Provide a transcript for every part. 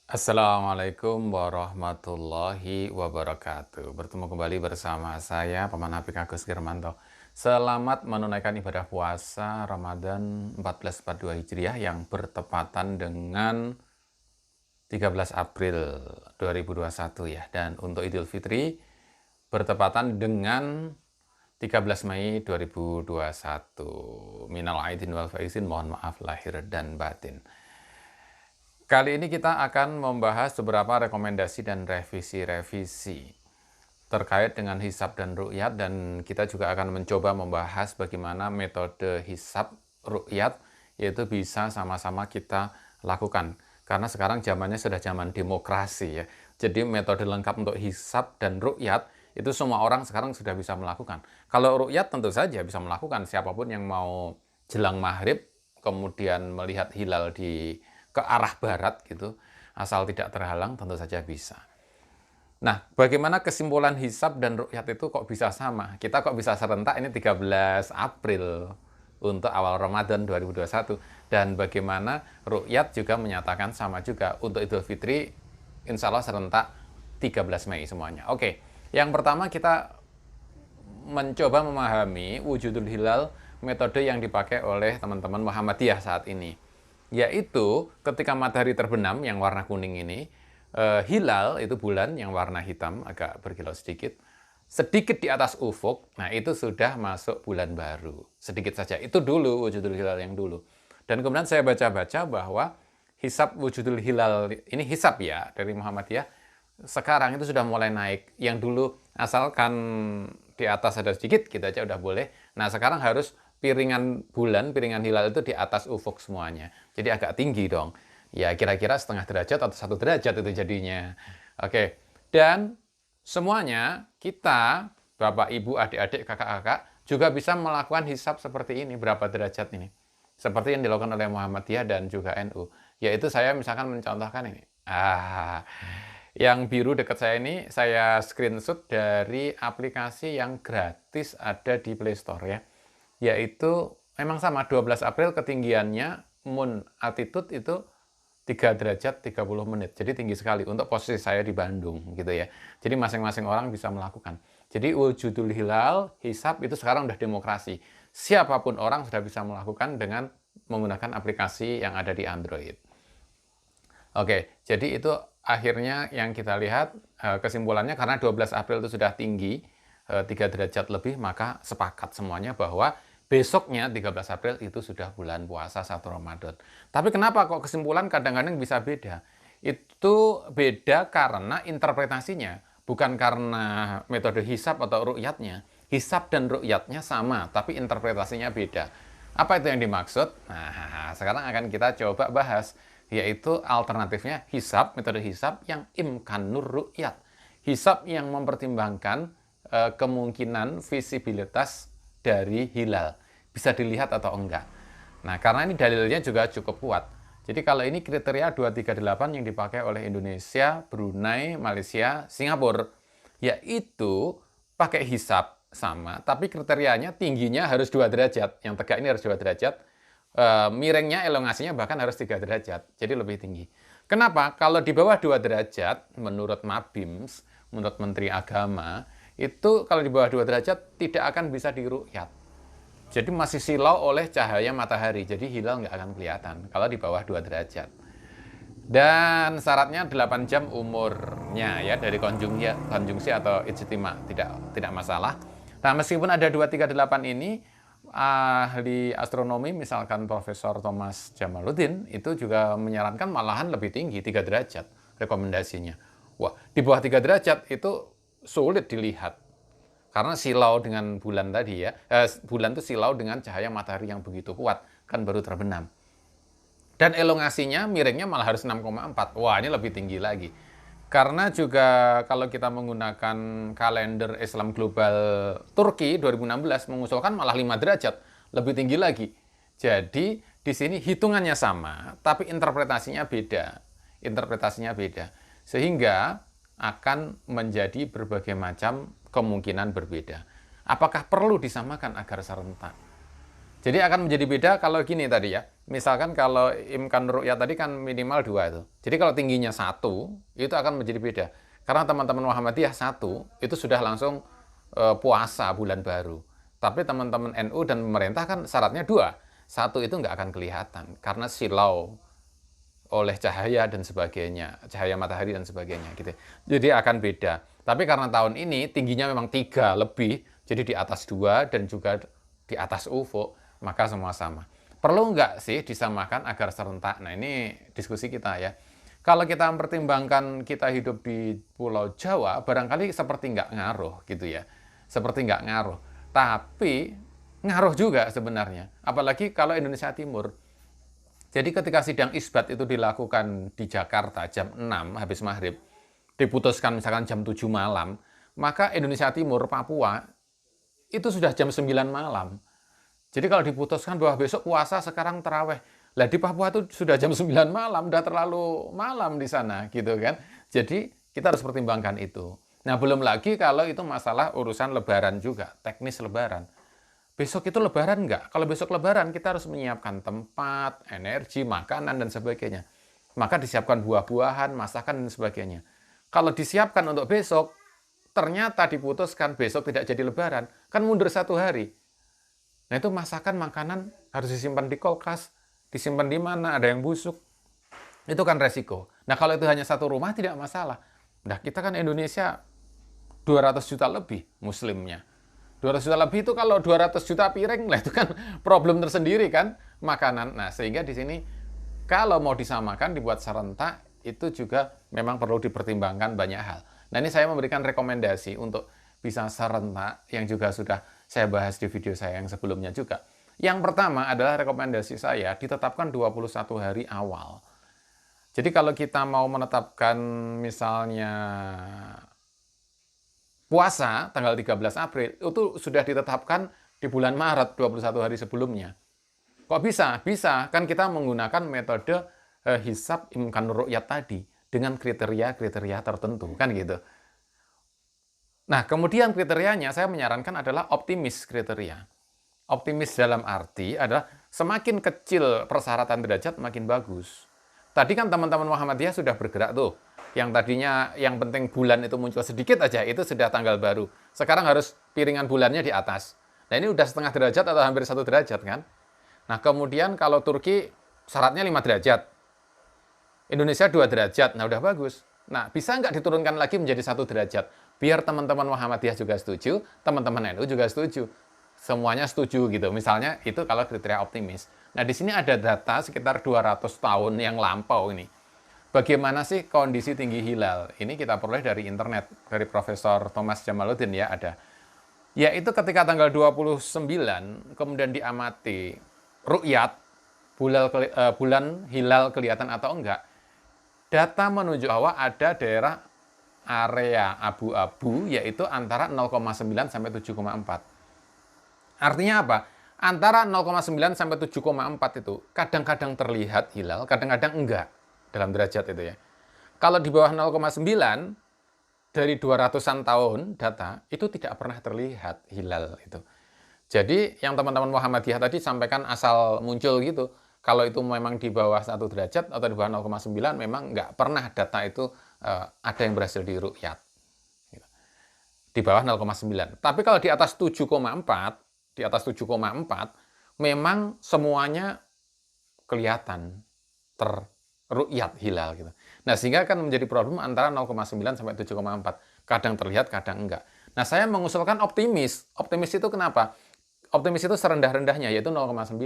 Assalamualaikum warahmatullahi wabarakatuh. Bertemu kembali bersama saya, Paman Apik Agus Girmanto. Selamat menunaikan ibadah puasa Ramadan 1442 Hijriah yang bertepatan dengan 13 April 2021 ya. Dan untuk Idul Fitri bertepatan dengan 13 Mei 2021. Minal aidin wal faizin, mohon maaf lahir dan batin. Kali ini kita akan membahas beberapa rekomendasi dan revisi-revisi terkait dengan hisab dan ru'yat, dan kita juga akan mencoba membahas bagaimana metode hisab ru'yat yaitu bisa sama-sama kita lakukan. Karena sekarang zamannya sudah zaman demokrasi ya. Jadi metode lengkap untuk hisab dan ru'yat itu semua orang sekarang sudah bisa melakukan. Kalau ru'yat tentu saja bisa melakukan, siapapun yang mau jelang maghrib kemudian melihat hilal ke arah barat gitu, asal tidak terhalang tentu saja bisa. Nah, bagaimana kesimpulan hisab dan ru'yat itu kok bisa sama? Kita kok bisa serentak ini 13 April untuk awal Ramadan 2021, dan bagaimana ru'yat juga menyatakan sama juga untuk Idul Fitri, insya Allah serentak 13 Mei semuanya. Oke, yang pertama kita mencoba memahami wujudul hilal, metode yang dipakai oleh teman-teman Muhammadiyah saat ini. Yaitu ketika matahari terbenam yang warna kuning ini, hilal itu bulan yang warna hitam agak berkilau sedikit di atas ufuk, nah itu sudah masuk bulan baru. Sedikit saja, itu dulu wujudul hilal yang dulu. Dan kemudian saya baca-baca bahwa hisab wujudul hilal, ini hisab ya dari Muhammadiyah, sekarang itu sudah mulai naik. Yang dulu asalkan di atas ada sedikit, kita aja udah boleh. Nah sekarang harus piringan bulan, piringan hilal itu di atas ufuk semuanya. Jadi agak tinggi dong. Ya kira-kira setengah derajat atau 1 derajat itu jadinya. Oke. Dan semuanya kita, Bapak, Ibu, adik-adik, kakak-kakak, juga bisa melakukan hisab seperti ini, berapa derajat ini. Seperti yang dilakukan oleh Muhammadiyah dan juga NU. Yaitu saya misalkan mencontohkan ini. Yang biru dekat saya ini saya screenshot dari aplikasi yang gratis ada di Play Store ya. Yaitu memang sama 12 April ketinggiannya moon altitude itu 3 derajat 30 menit. Jadi tinggi sekali untuk posisi saya di Bandung gitu ya. Jadi masing-masing orang bisa melakukan. Jadi wujudul hilal, hisab itu sekarang udah demokrasi. Siapapun orang sudah bisa melakukan dengan menggunakan aplikasi yang ada di Android. Oke, jadi itu akhirnya yang kita lihat kesimpulannya karena 12 April itu sudah tinggi 3 derajat lebih, maka sepakat semuanya bahwa besoknya 13 April itu sudah bulan puasa 1 Ramadan. Tapi kenapa kok kesimpulan kadang-kadang bisa beda? Itu beda karena interpretasinya, bukan karena metode hisab atau ru'yatnya. Hisab dan ru'yatnya sama, tapi interpretasinya beda. Apa itu yang dimaksud? Nah, sekarang akan kita coba bahas, yaitu alternatifnya hisab, metode hisab yang imkanur ru'yat. Hisab yang mempertimbangkan kemungkinan visibilitas dari hilal. Bisa dilihat atau enggak. Nah, karena ini dalilnya juga cukup kuat. Jadi kalau ini kriteria 238 yang dipakai oleh Indonesia, Brunei, Malaysia, Singapura, yaitu pakai hisab sama, tapi kriterianya tingginya harus 2 derajat. Yang tegak ini harus 2 derajat. Miringnya, elongasinya bahkan harus 3 derajat. Jadi lebih tinggi. Kenapa? Kalau di bawah 2 derajat, menurut Mabims, menurut Menteri Agama, itu kalau di bawah 2 derajat tidak akan bisa diru'yat. Jadi masih silau oleh cahaya matahari. Jadi hilal nggak akan kelihatan kalau di bawah 2 derajat. Dan syaratnya 8 jam umurnya ya dari konjungsi atau ijtima, tidak masalah. Nah, meskipun ada 238 ini, ahli astronomi misalkan Profesor Thomas Jamaluddin itu juga menyarankan malahan lebih tinggi 3 derajat rekomendasinya. Wah, di bawah 3 derajat itu sulit dilihat. Karena silau dengan bulan tadi ya, bulan itu silau dengan cahaya matahari yang begitu kuat, kan baru terbenam. Dan elongasinya, miringnya malah harus 6,4. Wah, ini lebih tinggi lagi. Karena juga kalau kita menggunakan kalender Islam Global Turki 2016 mengusulkan malah 5 derajat, lebih tinggi lagi. Jadi di sini hitungannya sama, tapi interpretasinya beda. Sehingga akan menjadi berbagai macam kemungkinan berbeda. Apakah perlu disamakan agar serentak? Jadi akan menjadi beda kalau gini tadi ya. Misalkan kalau imkan ru'yat tadi kan minimal 2 itu. Jadi kalau tingginya 1, itu akan menjadi beda. Karena teman-teman Muhammadiyah 1, itu sudah langsung puasa bulan baru. Tapi teman-teman NU dan pemerintah kan syaratnya 2. 1 itu nggak akan kelihatan. Karena silau oleh cahaya dan sebagainya. Cahaya matahari dan sebagainya. Gitu. Jadi akan beda. Tapi karena tahun ini tingginya memang 3 lebih. Jadi di atas 2 dan juga di atas ufuk. Maka semua sama. Perlu nggak sih disamakan agar serentak? Nah ini diskusi kita ya. Kalau kita mempertimbangkan kita hidup di Pulau Jawa, barangkali seperti nggak ngaruh gitu ya. Seperti nggak ngaruh. Tapi ngaruh juga sebenarnya. Apalagi kalau Indonesia Timur. Jadi ketika sidang isbat itu dilakukan di Jakarta jam 6 habis maghrib, diputuskan misalkan jam 7 malam, maka Indonesia Timur, Papua, itu sudah jam 9 malam. Jadi kalau diputuskan bahwa besok puasa, sekarang terawih. Lah di Papua itu sudah jam 9 malam, udah terlalu malam di sana gitu kan. Jadi kita harus pertimbangkan itu. Nah belum lagi kalau itu masalah urusan lebaran juga, teknis lebaran. Besok itu lebaran nggak? Kalau besok lebaran kita harus menyiapkan tempat, energi, makanan, dan sebagainya. Maka disiapkan buah-buahan, masakan, dan sebagainya. Kalau disiapkan untuk besok, ternyata diputuskan besok tidak jadi lebaran, kan mundur 1 hari. Nah itu masakan, makanan harus disimpan di kulkas, disimpan di mana, ada yang busuk. Itu kan resiko. Nah kalau itu hanya 1 rumah tidak masalah. Nah kita kan Indonesia 200 juta lebih muslimnya. 200 juta lebih itu kalau 200 juta piring, lah itu kan problem tersendiri kan makanan. Nah sehingga di sini kalau mau disamakan dibuat serentak itu juga memang perlu dipertimbangkan banyak hal. Nah ini saya memberikan rekomendasi untuk bisa serentak yang juga sudah saya bahas di video saya yang sebelumnya juga. Yang pertama adalah rekomendasi saya ditetapkan 21 hari awal. Jadi kalau kita mau menetapkan misalnya puasa tanggal 13 April, itu sudah ditetapkan di bulan Maret 21 hari sebelumnya. Kok bisa? Bisa, kan kita menggunakan metode hisab imkan ru'yat tadi dengan kriteria-kriteria tertentu, kan gitu. Nah, kemudian kriterianya saya menyarankan adalah optimis kriteria. Optimis dalam arti adalah semakin kecil persyaratan derajat makin bagus. Tadi kan teman-teman Muhammadiyah sudah bergerak tuh. Yang tadinya yang penting bulan itu muncul sedikit aja, itu sudah tanggal baru. Sekarang harus piringan bulannya di atas. Nah ini udah setengah derajat atau hampir 1 derajat kan. Nah kemudian kalau Turki syaratnya 5 derajat. Indonesia 2 derajat, nah udah bagus. Nah bisa nggak diturunkan lagi menjadi 1 derajat? Biar teman-teman Muhammadiyah juga setuju, teman-teman NU juga setuju. Semuanya setuju gitu. Misalnya itu kalau kriteria optimis. Nah di sini ada data sekitar 200 tahun yang lampau ini. Bagaimana sih kondisi tinggi hilal? Ini kita peroleh dari internet, dari Profesor Thomas Jamaluddin ya ada. Yaitu ketika tanggal 29, kemudian diamati ru'yat, bulan hilal kelihatan atau enggak, data menunjuk bahwa ada daerah area abu-abu, yaitu antara 0,9 sampai 7,4. Artinya apa? Antara 0,9 sampai 7,4 itu kadang-kadang terlihat hilal, kadang-kadang enggak. Dalam derajat itu ya. Kalau di bawah 0,9 dari 200-an tahun data itu tidak pernah terlihat hilal itu. Jadi yang teman-teman Muhammadiyah tadi sampaikan asal muncul gitu. Kalau itu memang di bawah 1 derajat atau di bawah 0,9 memang nggak pernah data itu ada yang berhasil diru'yat. Di bawah 0,9. Tapi kalau di atas 7,4 memang semuanya kelihatan ru'yat hilal gitu. Nah, sehingga akan menjadi problem antara 0,9 sampai 7,4. Kadang terlihat, kadang enggak. Nah, saya mengusulkan optimis. Optimis itu kenapa? Optimis itu serendah-rendahnya, yaitu 0,9.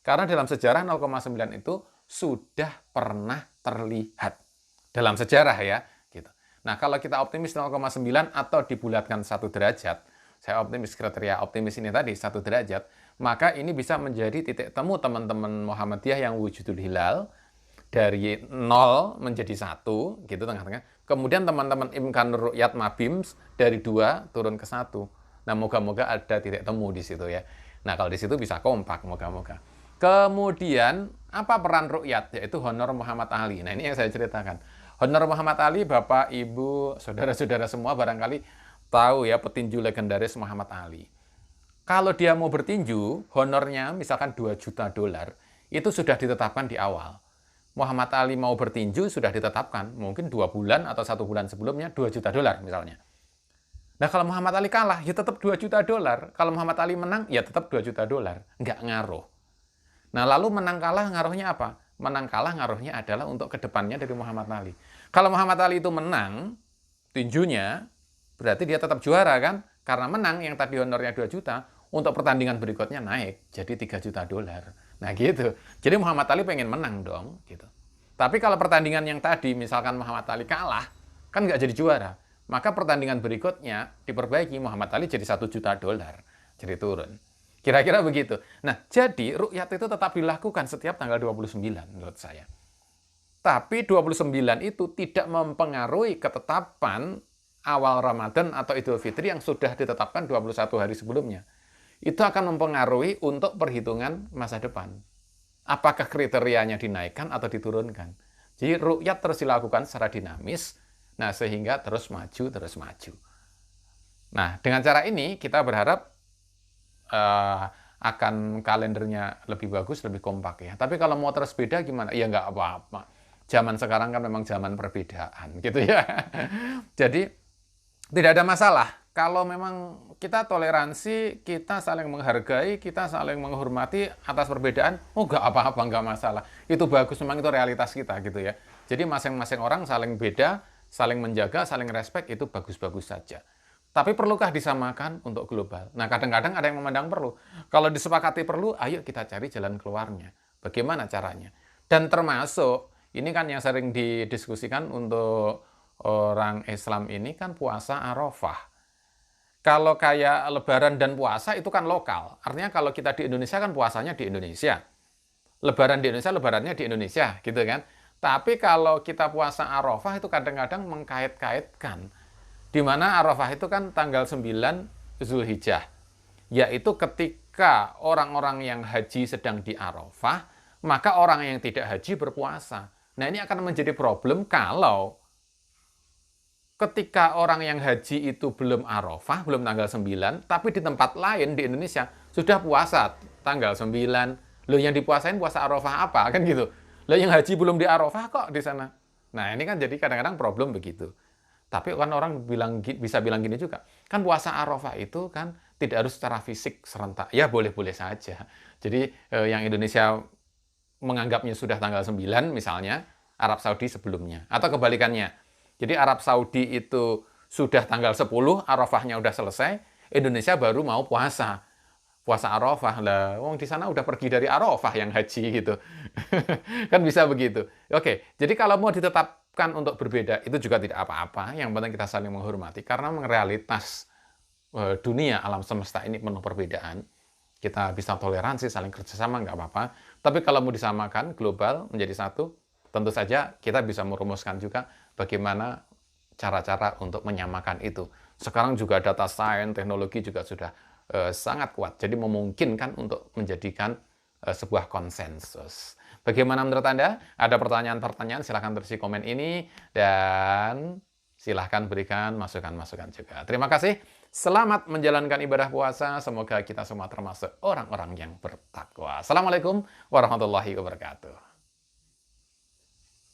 Karena dalam sejarah 0,9 itu sudah pernah terlihat. Dalam sejarah ya. Gitu. Nah, kalau kita optimis 0,9 atau dibulatkan 1 derajat, saya optimis kriteria optimis ini tadi 1 derajat, maka ini bisa menjadi titik temu teman-teman Muhammadiyah yang wujudul hilal, dari 0 menjadi 1 gitu tengah-tengah. Kemudian teman-teman imkan ru'yat mabims dari 2 turun ke 1. Nah, moga-moga ada titik temu di situ ya. Nah, kalau di situ bisa kompak moga-moga. Kemudian apa peran ru'yat? Yaitu honor Muhammad Ali. Nah, ini yang saya ceritakan. Honor Muhammad Ali, Bapak, Ibu, saudara-saudara semua barangkali tahu ya petinju legendaris Muhammad Ali. Kalau dia mau bertinju, honornya misalkan $2 juta, itu sudah ditetapkan di awal. Muhammad Ali mau bertinju sudah ditetapkan, mungkin 2 bulan atau 1 bulan sebelumnya $2 juta misalnya. Nah kalau Muhammad Ali kalah, ya tetap $2 juta. Kalau Muhammad Ali menang, ya tetap $2 juta. Nggak ngaruh. Nah lalu menang kalah ngaruhnya apa? Menang kalah ngaruhnya adalah untuk kedepannya dari Muhammad Ali. Kalau Muhammad Ali itu menang tinjunya, berarti dia tetap juara kan? Karena menang yang tadi honornya 2 juta, untuk pertandingan berikutnya naik jadi $3 juta. Nah gitu. Jadi Muhammad Ali pengen menang dong gitu. Tapi kalau pertandingan yang tadi misalkan Muhammad Ali kalah, kan nggak jadi juara. Maka pertandingan berikutnya diperbaiki, Muhammad Ali jadi $1 juta. Jadi turun. Kira-kira begitu. Nah, jadi ru'yat itu tetap dilakukan setiap tanggal 29 menurut saya. Tapi 29 itu tidak mempengaruhi ketetapan awal Ramadan atau Idul Fitri yang sudah ditetapkan 21 hari sebelumnya. Itu akan mempengaruhi untuk perhitungan masa depan. Apakah kriterianya dinaikkan atau diturunkan. Jadi ru'yat terus dilakukan secara dinamis, nah sehingga terus maju. Nah, dengan cara ini kita berharap akan kalendernya lebih bagus, lebih kompak ya. Tapi kalau mau terus beda gimana? Ya nggak apa-apa. Zaman sekarang kan memang zaman perbedaan gitu ya. Jadi tidak ada masalah. Kalau memang kita toleransi, kita saling menghargai, kita saling menghormati atas perbedaan, oh nggak apa-apa, nggak masalah. Itu bagus, memang itu realitas kita gitu ya. Jadi masing-masing orang saling beda, saling menjaga, saling respect, itu bagus-bagus saja. Tapi perlukah disamakan untuk global? Nah kadang-kadang ada yang memandang perlu. Kalau disepakati perlu, ayo kita cari jalan keluarnya. Bagaimana caranya? Dan termasuk, ini kan yang sering didiskusikan untuk orang Islam ini kan puasa Arafah. Kalau kayak Lebaran dan puasa itu kan lokal. Artinya kalau kita di Indonesia kan puasanya di Indonesia. Lebaran di Indonesia, lebarannya di Indonesia, gitu kan. Tapi kalau kita puasa Arafah itu kadang-kadang mengkait-kaitkan. Di mana Arafah itu kan tanggal 9 Zulhijjah. Yaitu ketika orang-orang yang haji sedang di Arafah, maka orang yang tidak haji berpuasa. Nah ini akan menjadi problem kalau ketika orang yang haji itu belum Arafah, belum tanggal 9, tapi di tempat lain di Indonesia sudah puasa tanggal 9. Loh yang dipuasain puasa Arafah apa? Kan gitu. Loh yang haji belum di Arafah kok di sana. Nah ini kan jadi kadang-kadang problem begitu. Tapi kan orang bisa bilang gini juga, kan puasa Arafah itu kan tidak harus secara fisik serentak. Ya boleh-boleh saja. Jadi yang Indonesia menganggapnya sudah tanggal 9 misalnya, Arab Saudi sebelumnya. Atau kebalikannya. Jadi Arab Saudi itu sudah tanggal 10, Arafahnya udah selesai, Indonesia baru mau puasa. Puasa Arafah lah, wong di sana udah pergi dari Arafah yang haji gitu. Kan bisa begitu. Oke, jadi kalau mau ditetapkan untuk berbeda, itu juga tidak apa-apa. Yang penting kita saling menghormati. Karena memang realitas dunia, alam semesta ini penuh perbedaan. Kita bisa toleransi, saling kerjasama, nggak apa-apa. Tapi kalau mau disamakan, global, menjadi satu, tentu saja kita bisa merumuskan juga bagaimana cara-cara untuk menyamakan itu. Sekarang juga data science, teknologi juga sudah sangat kuat. Jadi memungkinkan untuk menjadikan sebuah konsensus. Bagaimana menurut Anda? Ada pertanyaan-pertanyaan? Silahkan tulis di komen ini. Dan silahkan berikan masukan-masukan juga. Terima kasih. Selamat menjalankan ibadah puasa. Semoga kita semua termasuk orang-orang yang bertakwa. Assalamualaikum warahmatullahi wabarakatuh.